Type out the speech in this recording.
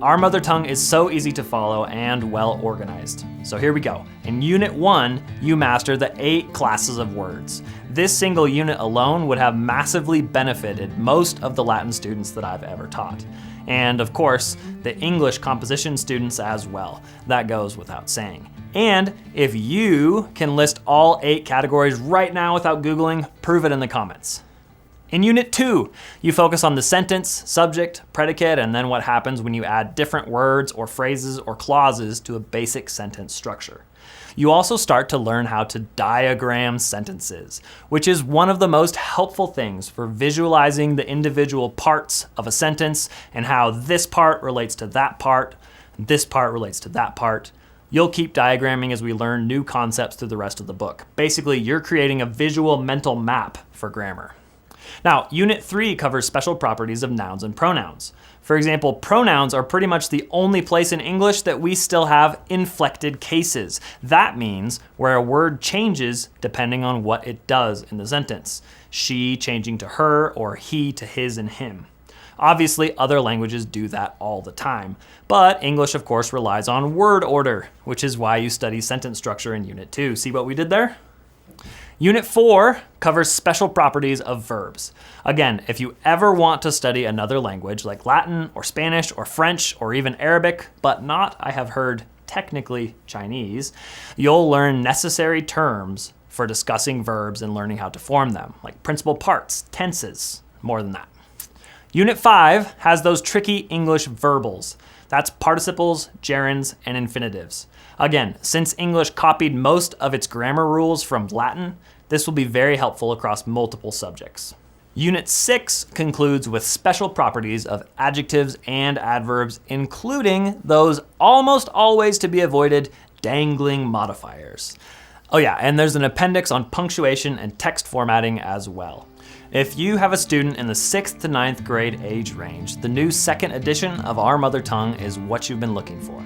Our mother tongue is so easy to follow and well organized. So here we go. In Unit 1, you master the 8 classes of words. This single unit alone would have massively benefited most of the Latin students that I've ever taught. And of course, the English composition students as well. That goes without saying. And if you can list all 8 categories right now without Googling, prove it in the comments. In Unit 2, you focus on the sentence, subject, predicate, and then what happens when you add different words or phrases or clauses to a basic sentence structure. You also start to learn how to diagram sentences, which is one of the most helpful things for visualizing the individual parts of a sentence and how this part relates to that part, and this part relates to that part. You'll keep diagramming as we learn new concepts through the rest of the book. Basically, you're creating a visual mental map for grammar. Now, Unit 3 covers special properties of nouns and pronouns. For example, pronouns are pretty much the only place in English that we still have inflected cases. That means where a word changes depending on what it does in the sentence. She changing to her, or he to his and him. Obviously, other languages do that all the time, but English, of course, relies on word order, which is why you study sentence structure in Unit 2. See what we did there? Unit 4 covers special properties of verbs. Again, if you ever want to study another language like Latin or Spanish or French or even Arabic, but not, I have heard, technically Chinese, you'll learn necessary terms for discussing verbs and learning how to form them, like principal parts, tenses, more than that. Unit 5 has those tricky English verbals. That's participles, gerunds, and infinitives. Again, since English copied most of its grammar rules from Latin, this will be very helpful across multiple subjects. Unit 6 concludes with special properties of adjectives and adverbs, including those almost always to be avoided dangling modifiers. Oh yeah, and there's an appendix on punctuation and text formatting as well. If you have a student in the 6th to 9th grade age range, the new 2nd edition of Our Mother Tongue is what you've been looking for.